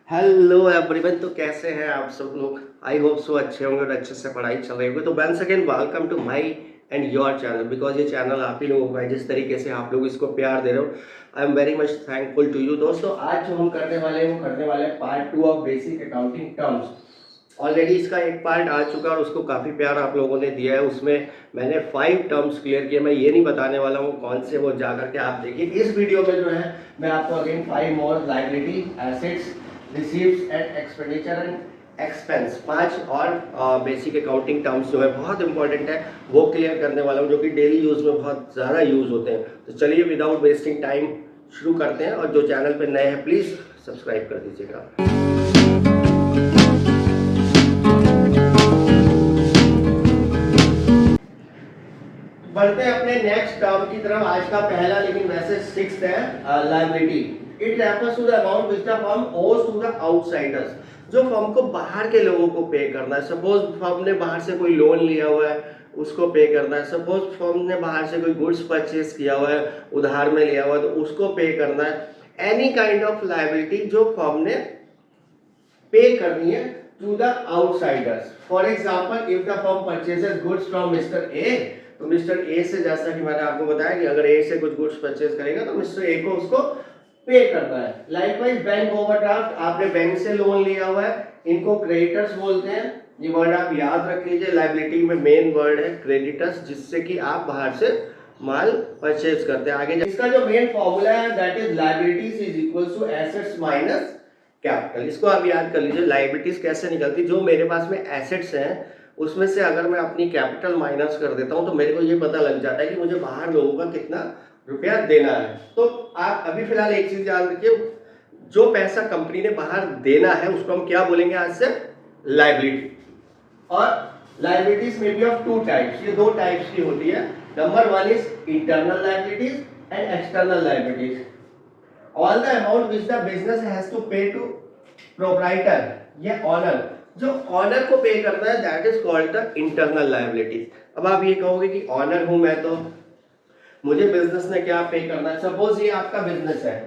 Hello everyone. तो कैसे हैं आप सब लोग? आई होप सो अच्छे होंगे और अच्छे से पढ़ाई चल रही होगी। तो once again welcome to my and your channel, because ये चैनल आप ही लोगों का है। जिस तरीके से आप लोग इसको प्यार दे रहे हो, I am very much thankful to you. दोस्तों, आज जो हम करने वाले हैं वो करने वाले हैं part 2 of basic accounting terms. Already इसका एक पार्ट आ चुका है और उसको काफ़ी प्यार आप लोगों ने दिया है। उसमें मैंने 5 टर्म्स क्लियर किए। मैं ये नहीं बताने वाला हूँ कौन से, वो जा करके आप देखिए। इस वीडियो में जो है मैं आपको again 5 more liability, assets, receives and expenditure and expense, 5 और बेसिक अकाउंटिंग टर्म्स जो है बहुत इंपॉर्टेंट है, वो क्लियर करने वाला हूँ, जो कि डेली यूज़ में बहुत ज़्यादा यूज़ होते हैं। तो चलिए विदाउट वेस्टिंग टाइम शुरू करते हैं। और जो चैनल पर नए हैं प्लीज़ सब्सक्राइब कर दीजिएगा। बढ़ते हैं अपने नेक्स्ट टर्म की तरफ। आज का पहला लेकिन वैसे 6th है, liability. It refers to the amount which the firm owes to the outsiders, जो फर्म को बाहर के लोगों को पे करना है। सपोज फर्म ने बाहर से कोई लोन लिया हुआ है, उसको पे करना है। सपोज फर्म ने बाहर से कोई गुड्स परचेज किया हुआ है, उधार में लिया हुआ है, तो उसको पे करना है। एनी काइंड ऑफ लायबिलिटी जो फर्म ने पे करनी है to the outsiders. For example, if the firm purchases goods from Mister A, तो मिस्टर ए से, जैसा कि मैंने आपको बताया कि अगर ए से कुछ गुड्स परचेज करेगा तो मिस्टर ए को उसको पे करना है। लाइकवाइज बैंक ओवरड्राफ्ट, आपने बैंक से लोन लिया हुआ है, इनको क्रेडिटर्स बोलते हैं। ये वर्ड आप याद रख लीजिए। लायबिलिटी में मेन वर्ड है क्रेडिटर्स, जिससे कि आप बाहर से माल परचेज करते हैं। आगे इसका जो मेन फॉर्मूला है that is liabilities is equals to assets minus capital. इसको आप याद कर लीजिए। लायबिलिटीज कैसे निकलती, जो मेरे पास में एसेट्स हैं उसमें से अगर मैं अपनी कैपिटल माइनस कर देता हूं तो मेरे को ये पता लग जाता है कि मुझे बाहर लोगों का कितना रुपया देना है। तो आप अभी फिलहाल एक चीज याद रखिए, जो पैसा कंपनी ने बाहर देना है उसको हम क्या बोलेंगे आज से? लायबिलिटी। और लायबिलिटीज में बी ऑफ 2 टाइप्स, ये 2 टाइप्स की होती है। Number 1 is internal liabilities and external liabilities. All the amount which the business has to pay to proprietor या ऑनर, जो ऑनर को पे करना है that is called the internal liabilities. अब आप ये कहोगे कि ऑनर हूं मैं, तो मुझे बिजनेस ने क्या पे करना है? सपोज ये आपका बिजनेस है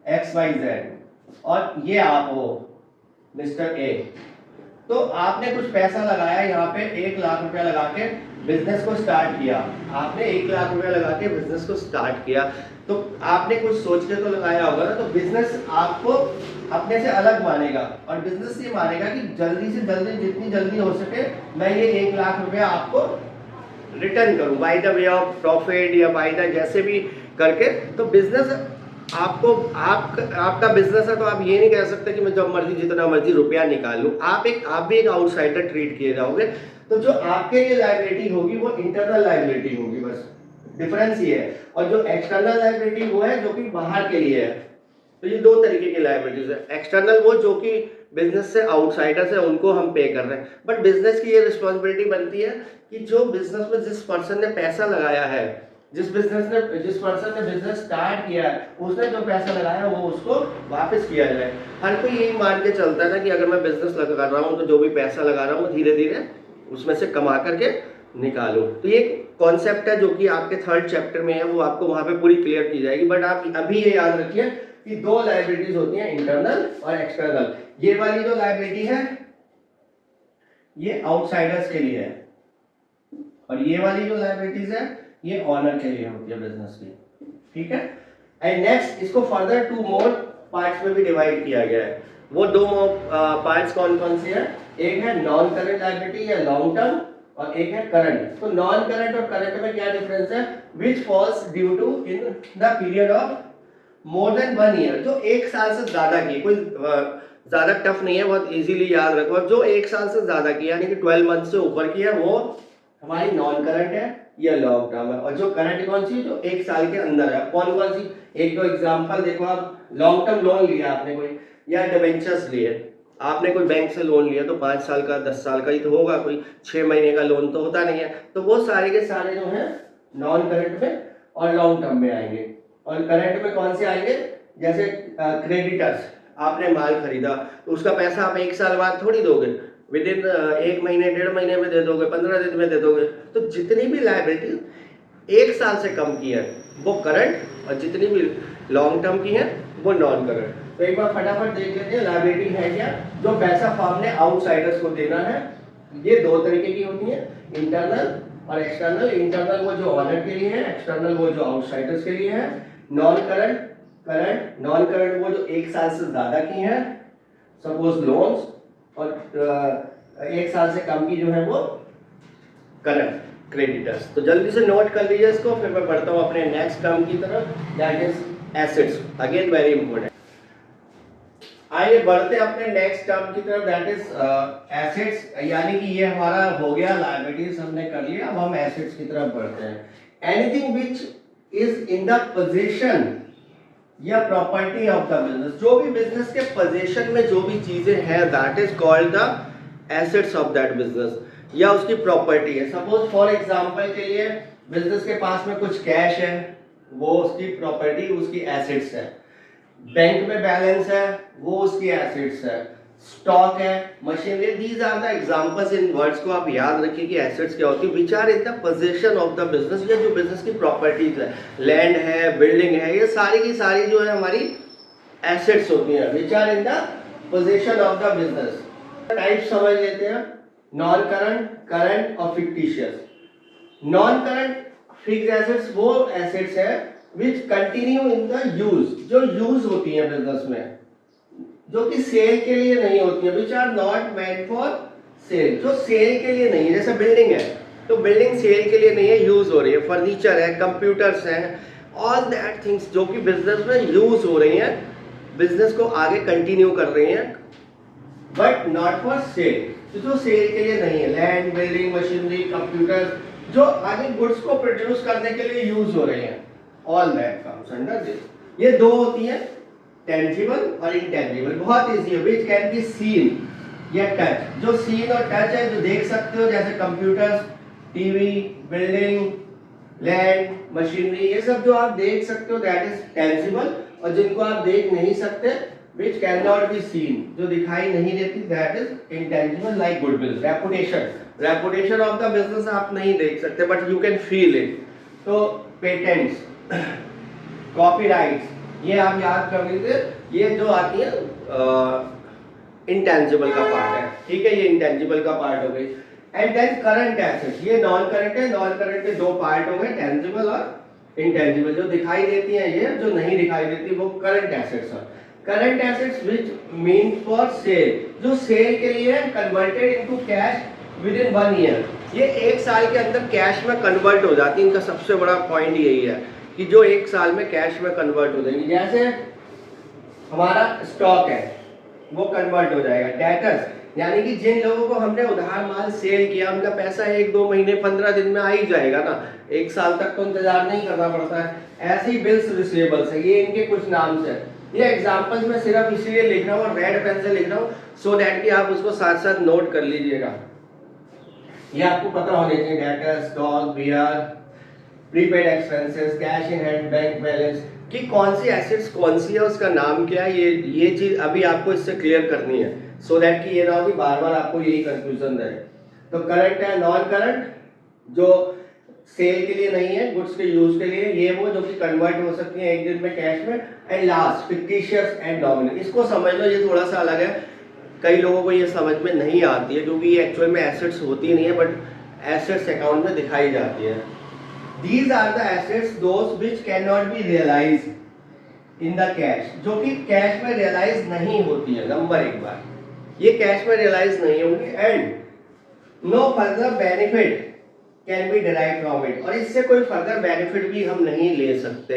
XYZ और ये आप हो मिस्टर ए। तो आपने कुछ पैसा लगाया यहाँ पे, 1 लाख रुपया लगा के बिजनेस को स्टार्ट किया। आपने 1 लाख रुपया लगा के बिजनेस को स्टार्ट किया, तो आपने कुछ सोच के तो लगाया होगा ना। तो बिजनेस आपको अपने से अलग मानेगा और बिजनेस ये मानेगा कि जल्दी से जल्दी, जितनी जल्दी हो सके, मैं ये 1 लाख रुपया आपको रिटर्न करूं by the way of profit या बाय द जैसे भी करके। तो बिजनेस आपको, आपका बिजनेस है, तो आप ये नहीं कह सकते कि मैं जब मर्जी जितना मर्जी रुपया निकाल लूं। आप भी एक आउटसाइडर ट्रीट किए जाओगे। तो जो आपके लिए लायबिलिटी होगी वो इंटरनल लायबिलिटी होगी, बस डिफरेंस ये है। और जो एक्सटर्नल लायबिलिटी वो है जो कि बाहर के लिए है। तो ये 2 तरीके की लायबिलिटीज है। एक्सटर्नल वो जो कि बिजनेस से आउटसाइडर्स है, उनको हम पे कर रहे हैं। बट बिजनेस की ये रिस्पॉन्सिबिलिटी बनती है कि जो बिजनेस में जिस पर्सन ने पैसा लगाया है, जिस पर्सन ने बिजनेस स्टार्ट किया है, उसने जो पैसा लगाया वो उसको वापस किया जाए। हर कोई यही मान के चलता है ना कि अगर मैं बिजनेस लगा रहा हूँ तो जो भी पैसा लगा रहा हूँ धीरे धीरे उसमें से कमा करके निकालूं। तो ये कॉन्सेप्ट है जो कि आपके 3rd चैप्टर में है, वो आपको वहां पे पूरी क्लियर की जाएगी। बट आप अभी ये याद रखिए कि 2 लायबिलिटीज होती हैं, इंटरनल और एक्सटर्नल। ये वाली जो लायबिलिटी है ये आउटसाइडर्स के लिए है, और ये वाली जो लायबिलिटीज है ये ऑनर के लिए होती है, बिजनेस की। ठीक है। एंड नेक्स्ट, इसको फर्दर 2 मोर पार्ट्स में भी डिवाइड किया गया है। वो 2 पार्ट्स कौन कौन से हैं? एक है नॉन करंट लायबिलिटी या लॉन्ग टर्म, और एक है करंट। तो नॉन करंट और करंट में क्या डिफरेंस है? Which falls due to in the period of more than 1 year, जो 1 साल से ज्यादा की। कोई ज्यादा टफ नहीं है, बहुत इजीली याद रखो। जो 1 साल से ज्यादा की यानी कि 12 मंथ से ऊपर की है वो हमारी नॉन करंट है या लॉन्ग टर्म है। और जो करंट कौन सी, जो 1 साल के अंदर है, कौन कौन सी? एक दो एग्जांपल देखो आप। लॉन्ग टर्म लोन लिया आपने कोई, या डिबेंचर्स लिए। आपने कोई बैंक से लोन लिया तो 5 साल का 10 साल का ही तो होगा, कोई 6 महीने का लोन तो होता नहीं है। तो वो सारे के सारे जो है नॉन करंट में और लॉन्ग टर्म में आएंगे। और करंट में कौन से आएंगे? जैसे क्रेडिटर्स, आपने माल खरीदा तो उसका पैसा आप 1 साल बाद थोड़ी दोगे, विद इन 1 महीने 1.5 महीने में दे दोगे, 15 दिन में दे दोगे। तो जितनी भी लायबिलिटी 1 साल से कम की है वो करंट, और जितनी भी लॉन्ग टर्म की है वो नॉन करंट। तो एक बार फटाफट देख लेते हैं लायबिलिटी है क्या, जो पैसा फर्म ने आउटसाइडर्स को देना है। ये दो तरीके की होती है, इंटरनल और एक्सटर्नल। इंटरनल वो जो ऑनर के लिए है, एक्सटर्नल वो जो आउटसाइडर्स के लिए है। Non current, current, non current वो जो 1 साल से ज्यादा की है, सपोज लोन्स, और 1 साल से कम की जो है वो करंट क्रेडिटर्स। तो जल्दी से नोट कर लीजिए इसको, फिर मैं बढ़ता हूँ अपने नेक्स्ट टर्म की तरफ, that is assets, again very important. आइए बढ़ते हैं अपने नेक्स्ट टर्म की तरफ, दैट इज एसेट्स, यानी कि ये हमारा हो गया लायबिलिटीज हमने कर लिया, अब हम एसेट्स की तरफ बढ़ते हैं। Anything which is in the position या प्रॉपर्टी ऑफ द बिजनेस, जो भी बिजनेस के पोजीशन में जो भी चीजें हैं, that is called the assets of that business, या उसकी प्रॉपर्टी है। सपोज फॉर एग्जांपल के लिए बिजनेस के पास में कुछ कैश है, वो उसकी प्रॉपर्टी, उसकी एसेट्स है। बैंक में बैलेंस है, वो उसकी एसेट्स है। स्टॉक है, machinery, these are the examples. इन वर्ड्स को आप याद रखिए कि एसेट्स क्या होती है, which are in the position of the business, या जो बिजनेस की प्रॉपर्टीज है, लैंड है, बिल्डिंग है, ये सारी की सारी जो है हमारी एसेट्स होती हैं, which are in the position of the business. Type समझ लेते हैं, नॉन करंट, करंट और fictitious. Non current fixed assets वो एसेट्स है which continue in the use, जो यूज होती है बिजनेस में, जो कि सेल के लिए नहीं होती है, which are not meant for sale, जो सेल के लिए नहीं है। जैसे बिल्डिंग है, तो बिल्डिंग सेल के लिए नहीं है, यूज हो रही है। फर्नीचर है, कंप्यूटर्स हैं, ऑल दैट थिंग्स जो कि बिजनेस में यूज हो रही हैं, बिजनेस को आगे कंटिन्यू कर रही हैं, बट नॉट फॉर सेल, जो सेल के लिए नहीं है। लैंड, बिल्डिंग, मशीनरी, कंप्यूटर, जो आगे गुड्स को प्रोड्यूस करने के लिए यूज हो रहे हैं, all that comes under this. ये दो होती है, टेंजिबल और इनटेंजिबल। बहुत इजी है, विच कैन बी सीन या टच। जो सीन और टच है, जो देख सकते हो, जैसे computers, TV, building, land, machinery, ये सब जो आप देख सकते हो, दैट इज टेंजिबल। और जिनको आप देख नहीं सकते, which cannot be seen, जो दिखाई नहीं देती, that is intangible, like goodwill, reputation of the business आप नहीं देख सकते, but you can feel it। तो patents, copyrights, ये आप याद कर लीजिए, ये जो आती है intangible का पार्ट है, ठीक है, ये intangible का पार्ट हो गई। एंड देन करंट एसेट्स, ये नॉन करंट है, नॉन करंट के दो पार्ट हो गए, टेंजिबल और इंटेंजिबल। जो दिखाई देती है ये, जो नहीं दिखाई देती वो करंट एसेट्स है। Current assets which mean for sale, जो सेल के लिए converted into cash with in 1 year, ये 1 साल के अंदर कैश में कन्वर्ट हो जाती है। इनका सबसे बड़ा पॉइंट यही है कि जो 1 साल में कैश में कन्वर्ट हो जाएगी। जैसे हमारा स्टॉक है, वो कन्वर्ट हो जाएगा। डेटर्स, यानी कि जिन लोगों को हमने उधार माल सेल किया, उनका पैसा 1-2 महीने 15 दिन में आ ही जाएगा ना, 1 साल तक तो इंतजार नहीं करना पड़ता है। ऐसे ही बिल्स रिसीवेबल्स है, ये इनके कुछ नाम से। ये एग्जांपल्स मैं सिर्फ इसलिए लिख रहा हूँ, रेड पेन से लिख रहा हूँ, सो दैट कि आप उसको साथ साथ नोट कर लीजिएगा। ये आपको पता होने चाहिए, debtor, stock, BR, prepaid expenses, cash in hand, bank balance, कि कौन सी एसेट्स कौन सी है, उसका नाम क्या है। ये चीज अभी आपको इससे क्लियर करनी है, सो दैट कि ये ना हो कि बार बार आपको यही कंफ्यूजन रहे। तो करंट है, नॉन करंट जो सेल के लिए नहीं है, गुड्स के यूज के लिए, ये वो जो कि कन्वर्ट हो सकती है 1 दिन में कैश में। And last fictitious and nominal, इसको समझ लो, ये थोड़ा सा अलग है, कई लोगों को ये समझ में नहीं आती है, क्योंकि ये एक्चुअल में एसेट्स होती नहीं है, बट एसेट्स अकाउंट में दिखाई जाती है। These are the assets those which cannot be realized in the cash, जो कि कैश में रियलाइज नहीं होती है। नंबर 1 बार ये कैश में रियलाइज नहीं होंगी। And no further benefit can be derive from it, और इससे कोई फर्दर बेनिफिट भी हम नहीं ले सकते।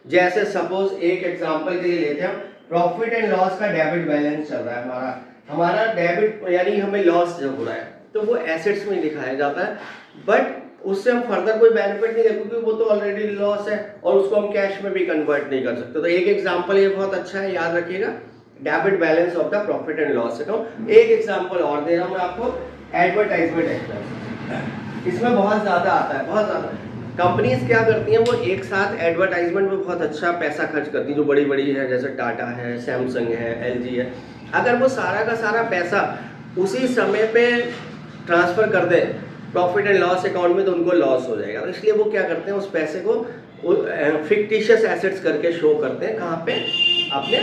जैसे सपोज एक एग्जांपल के लिए लेते हैं, प्रॉफिट एंड लॉस का डेबिट बैलेंस चल रहा है, हमारा डेबिट यानी हमें लॉस जब हो रहा है, तो वो एसेट्स में दिखाया जाता है, बट उससे हम फर्दर कोई बेनिफिट नहीं लेते, क्योंकि वो तो ऑलरेडी लॉस है और उसको हम कैश में भी कन्वर्ट नहीं कर सकते। तो एक एग्जांपल ये बहुत अच्छा है, याद रखिएगा, debit balance of the profit and loss account. एक एग्जांपल और दे रहा हूं मैं आपको, एडवर्टाइजमेंट एक्सपेंस। इसमें बहुत ज्यादा आता है, बहुत ज्यादा। कंपनीज क्या करती हैं, वो एक साथ एडवर्टाइजमेंट में बहुत अच्छा पैसा खर्च करती हैं, जो बड़ी बड़ी है, जैसे टाटा है, सैमसंग है, एलजी है। अगर वो सारा का सारा पैसा उसी समय पे ट्रांसफर कर दे प्रॉफिट एंड लॉस अकाउंट में, तो उनको लॉस हो जाएगा। तो इसलिए वो क्या करते हैं, उस पैसे को फिक्टिशियस एसेट्स करके शो करते हैं, कहाँ पे, अपने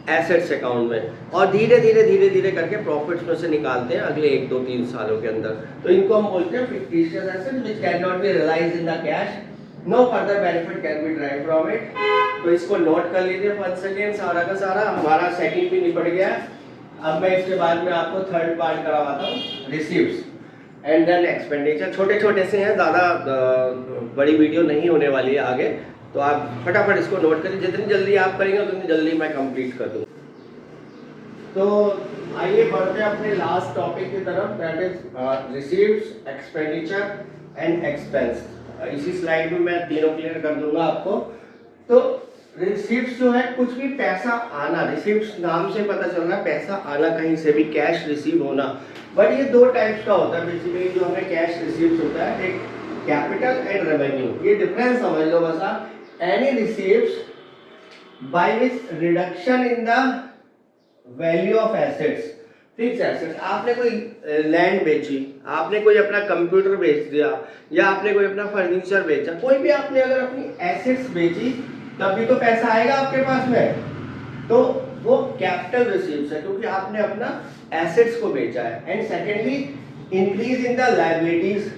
एसेट्स अकाउंट में, और धीरे धीरे करके प्रॉफिट्स में से निकालते हैं अगले 1, 2, 3 सालों के अंदर। तो इनको हम बोलते हैं fictitious assets which can not be realised in the cash, no further benefit can be derived from it. तो इसको नोट कर लीजिए फर्स्ट सेकेंड, सारा का सारा हमारा सेकंड भी निपट गया। अब मैं इसके बाद में आपको थर्ड पार्ट करवाता हूँ, रिसीव्स एंड देन एक्सपेंडिचर। छोटे छोटे से हैं, ज़्यादा बड़ी वीडियो नहीं होने वाली है आगे, तो आप फटाफट इसको नोट करिए, जितनी जल्दी आप करेंगे उतनी जल्दी मैं कंप्लीट कर दूँ। तो आइए बढ़ते हैं अपने लास्ट टॉपिक की तरफ, that is receives, expenditure and expense. इसी स्लाइड में मैं तीनों क्लियर कर दूंगा आपको। तो रिसीव्स जो है कुछ भी पैसा आना, रिसीव्स नाम से पता चल रहा है पैसा आना, कहीं से भी कैश रिसीव होना। बट ये दो टाइप्स का होता है बेसिकली, जो हमें कैश रिसीव्स होता है, एक कैपिटल एंड रेवेन्यू। ये डिफरेंस समझ लो बस आप। Any receives by which reduction in the value of assets, fix assets. आपने कोई लैंड बेची, आपने कोई अपना कंप्यूटर बेच दिया, या आपने कोई अपना फर्नीचर बेचा, कोई भी आपने अगर अपनी एसेट्स बेची तभी तो पैसा आएगा आपके पास में। तो वो कैपिटल रिसीव्स है, क्योंकि आपने अपना एसेट्स को बेचा है। And secondly increase in the liabilities,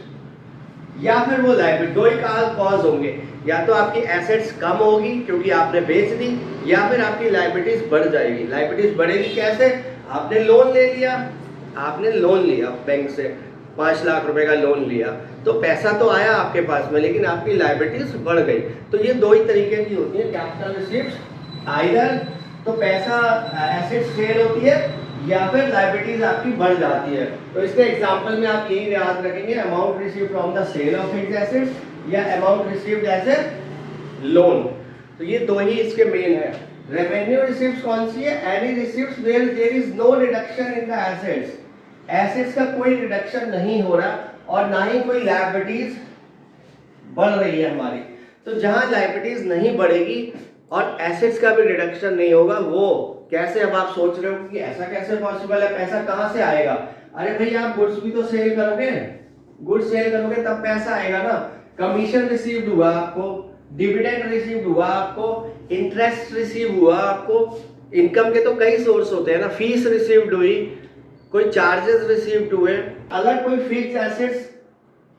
या फिर वो लायबिलिटी, दो ही कॉज होंगे, या तो आपकी एसेट्स कम होगी क्योंकि आपने बेच दी, या फिर आपकी लायबिलिटीज बढ़ जाएगी। लायबिलिटीज बढ़ेगी कैसे? आपने लोन ले लिया, आपने लोन लिया बैंक से 5 लाख रुपए का लोन लिया, तो पैसा तो आया आपके पास में, लेकिन आपकी लायबिलिटीज बढ़ गई। तो ये दो ही तरीके की होती है कैपिटल रिसीव्स, आइदर तो पैसा एसेट सेल होती है या फिर लायबिलिटीज आपकी बढ़ जाती है। तो इसके एग्जांपल में आप यही याद रखेंगे, amount received from the sale of fixed assets या amount received as a loan. तो ये दो ही इसके मेन है। रेवेन्यू रिसीव्स कौन सी है? एनी रिसीव्स where there is no reduction in the assets, assets का कोई रिडक्शन नहीं हो रहा और ना ही कोई लायबिलिटीज बढ़ रही है हमारी। तो जहां लायबिलिटीज नहीं बढ़ेगी और एसेट्स का भी रिडक्शन नहीं होगा, वो कैसे? अब आप सोच रहे हो कि ऐसा कैसे पॉसिबल है, पैसा कहां से आएगा? अरे भाई आप गुड्स भी तो सेल करोगे, गुड्स सेल करोगे तब पैसा आएगा ना। कमीशन रिसीव्ड हुआ आपको, डिविडेंड रिसीव्ड हुआ आपको, इंटरेस्ट रिसीव हुआ आपको, इनकम के तो कई सोर्स होते हैं ना, फीस रिसीव्ड हुई, कोई चार्जेस रिसीव्ड हुए। अगर कोई फिक्स एसेट्स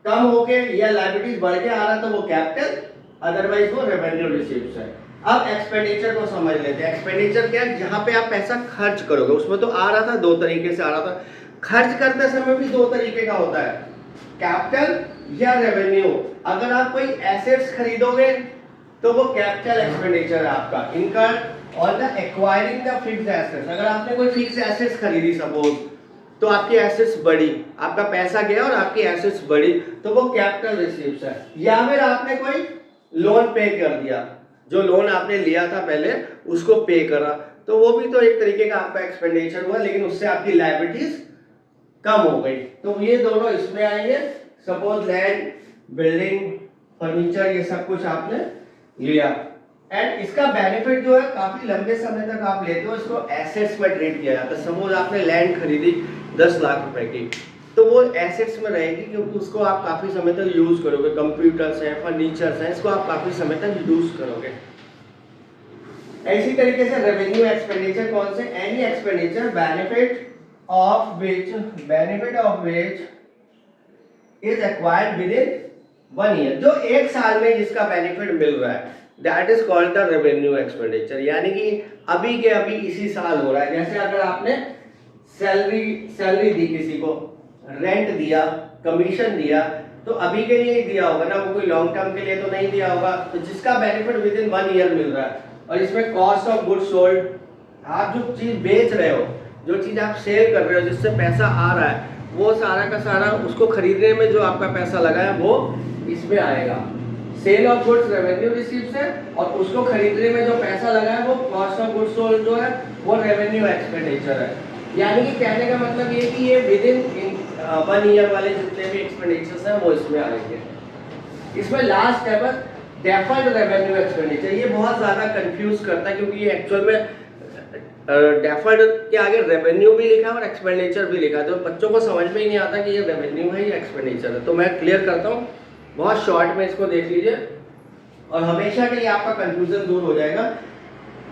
कम होके या लायबिलिटीज बढ़ के आ रहा तो वो कैपिटल, अदरवाइज वो रेवेन्यू रिसीव्स है। अब एक्सपेंडिचर को समझ लेते हैं। एक्सपेंडिचर क्या है? जहां पे आप पैसा खर्च करोगे। उसमें तो आ रहा था दो तरीके से आ रहा था, खर्च करते समय भी दो तरीके का होता है, कैपिटल या रेवेन्यू। अगर आप कोई एसेट्स खरीदोगे तो वो कैपिटल एक्सपेंडिचर है आपका, income on the acquiring the fixed assets. अगर आपने कोई फिक्स एसेट्स खरीदी सपोज, तो आपकी एसेट्स बढ़ी, आपका पैसा गया और आपकी एसेट्स बढ़ी, तो वो कैपिटल रिसीव्स है। या फिर आपने कोई लोन पे कर दिया, जो लोन आपने लिया था पहले उसको पे करा, तो वो भी तो एक तरीके का आपका एक्सपेंडिचर हुआ, लेकिन उससे आपकी लायबिलिटीज कम हो गई। तो ये दोनों इसमें आएंगे। सपोज लैंड, बिल्डिंग, फर्नीचर, ये सब कुछ आपने लिया, एंड इसका बेनिफिट जो है काफी लंबे समय तक आप लेते हो, इसको एसेट्स में ट्रीट किया जाता है। सपोज आपने लैंड खरीदी 10 लाख रुपए की, तो वो एसेट्स में रहेगी क्योंकि उसको आप काफी समय तक यूज करोगे। कंप्यूटर्स हैं, फर्नीचर्स हैं, इसको आप काफी समय तक यूज करोगे। इसी तरीके से रेवेन्यू एक्सपेंडिचर कौन से? Any expenditure benefit of which is acquired with in 1 year, जो 1 साल में जिसका बेनिफिट मिल रहा है, that is called the revenue expenditure. यानी कि अभी के अभी इसी साल हो रहा है। जैसे अगर आपने सैलरी दी किसी को, रेंट दिया, कमीशन दिया, तो अभी के लिए ही दिया होगा ना, वो कोई लॉन्ग टर्म के लिए तो नहीं दिया होगा। तो जिसका बेनिफिट विद इन 1 ईयर मिल रहा है, और इसमें कॉस्ट ऑफ गुड्स सोल्ड, आप जो चीज बेच रहे हो, जो चीज आप सेल कर रहे हो, जिससे पैसा आ रहा है, वो सारा का सारा उसको खरीदने में जो आपका पैसा लगा है वो इसमें आएगा। सेल ऑफ गुड्स रेवेन्यू रिसीव्स है, और उसको खरीदने में जो पैसा लगा है वो कॉस्ट ऑफ गुड्स सोल्ड जो है वो रेवेन्यू एक्सपेंडिचर है। यानी कि कहने का मतलब ये कि ये विद इन 1 ईयर वाले जितने भी एक्सपेंडिचर्स हैं वो इसमें आएंगे। इसमें लास्ट है बस डेफर्ड रेवेन्यू एक्सपेंडिचर। ये बहुत ज्यादा कंफ्यूज करता है, क्योंकि ये एक्चुअल में डेफर्ड के आगे रेवेन्यू भी लिखा है और एक्सपेंडिचर भी लिखा है, तो बच्चों को समझ में ही नहीं आता कि ये रेवेन्यू है या एक्सपेंडिचर है। तो मैं क्लियर करता हूँ, बहुत शॉर्ट में इसको देख लीजिए और हमेशा के लिए आपका कंफ्यूजन दूर हो जाएगा।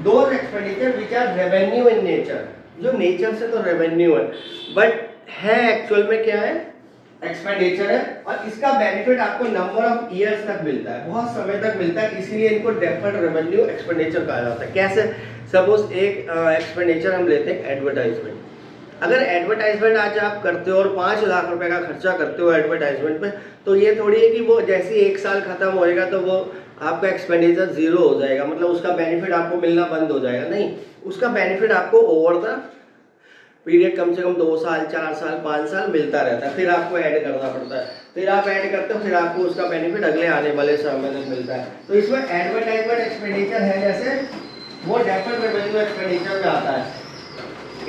Those expenditure which are revenue in nature, जो नेचर से तो रेवेन्यू है बट है एक्चुअल में क्या है, एक्सपेंडिचर है, और इसका बेनिफिट आपको नंबर ऑफ ईयर्स तक मिलता है, बहुत समय तक मिलता है, इसीलिए इनको डेफर्ड रेवेन्यू एक्सपेंडिचर कहा जाता है। कैसे? सपोज एक एक्सपेंडिचर हम लेते हैं एडवर्टाइजमेंट। अगर एडवर्टाइजमेंट आज आप करते हो और 5 लाख रुपए का खर्चा करते हो एडवर्टाइजमेंट पे, तो ये थोड़ी है कि वो जैसे ही 1 साल खत्म होएगा तो वो आपका एक्सपेंडिचर जीरो हो जाएगा, मतलब उसका बेनिफिट आपको मिलना बंद हो जाएगा। नहीं, उसका बेनिफिट आपको ओवर द पीरियड कम से कम 2 साल 4 साल 5 साल मिलता रहता है, फिर आपको ऐड करना पड़ता है, फिर आप ऐड करते हो, फिर आपको उसका बेनिफिट अगले आने वाले समय में मिलता है। तो इसमें एडवर्टाइजमेंट एक्सपेंडिचर है जैसे वो डेफर्ड रेवेन्यू एक्सपेंडिचर में आता है।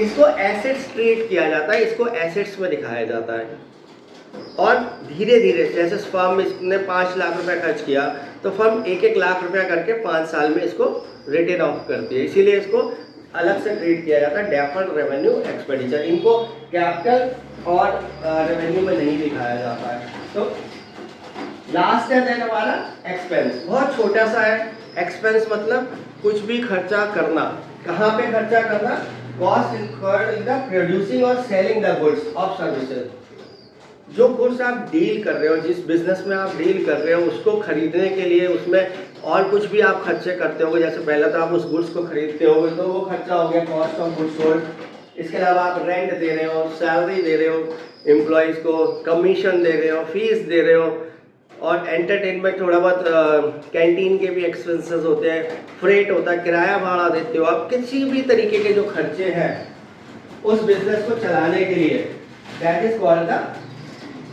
इसको एसेट्स ट्रीट किया जाता है, इसको एसेट्स में दिखाया जाता है, और धीरे धीरे जैसे फर्म ने 5 लाख रुपए खर्च किया तो फर्म 1-1 लाख रुपया करके 5 साल में इसको रिटर्न ऑफ करती है, इसीलिए इसको अलग से ट्रीट किया जाता है डेफर्ड रेवेन्यू एक्सपेंडिचर। इनको कैपिटल और रेवेन्यू में नहीं दिखाया जाता है। तो लास्ट है देन हमारा एक्सपेंस, बहुत छोटा सा है। एक्सपेंस मतलब कुछ भी खर्चा करना। कहाँ पे खर्चा करना? Cost incurred in the producing और selling the goods of services. जो गुड्स आप डील कर रहे हो, जिस बिजनेस में आप डील कर रहे हो, उसको खरीदने के लिए उसमें और कुछ भी आप खर्चे करते होगे, जैसे पहले तो आप उस गुड्स को खरीदते होगे तो वो खर्चा हो गया कॉस्ट ऑफ गुड्स सोल्ड। इसके अलावा आप रेंट दे रहे हो, सैलरी दे रहे हो एम्प्लॉयज़ को, कमीशन दे रहे हो, फीस दे रहे हो, और एंटरटेनमेंट थोड़ा बहुत कैंटीन के भी एक्सपेंसेस होते हैं, फ्रेट होता है, किराया भाड़ा देते हो आप, किसी भी तरीके के जो खर्चे हैं उस बिजनेस को चलाने के लिए, that is called the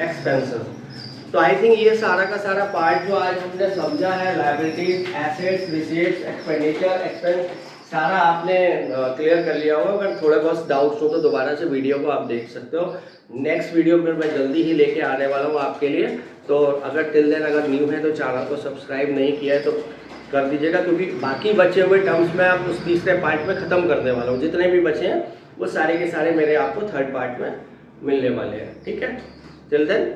expenses. तो आई थिंक ये सारा का सारा पार्ट जो आज हमने समझा है, liabilities, assets, receipts, expenditure, expense, सारा आपने क्लियर कर लिया होगा। अगर थोड़े बहुत डाउट्स हो तो दोबारा से वीडियो को आप देख सकते हो। नेक्स्ट वीडियो में मैं जल्दी ही लेके आने वाला हूँ आपके लिए। तो अगर टिल देन अगर न्यू है तो चैनल को सब्सक्राइब नहीं किया है तो कर दीजिएगा, क्योंकि बाकी बचे हुए टर्म्स में आप उस तीसरे पार्ट में ख़त्म करने वाला हूँ। जितने भी बचे हैं वो सारे के सारे मेरे आपको थर्ड पार्ट में मिलने वाले हैं। ठीक है, टिल देन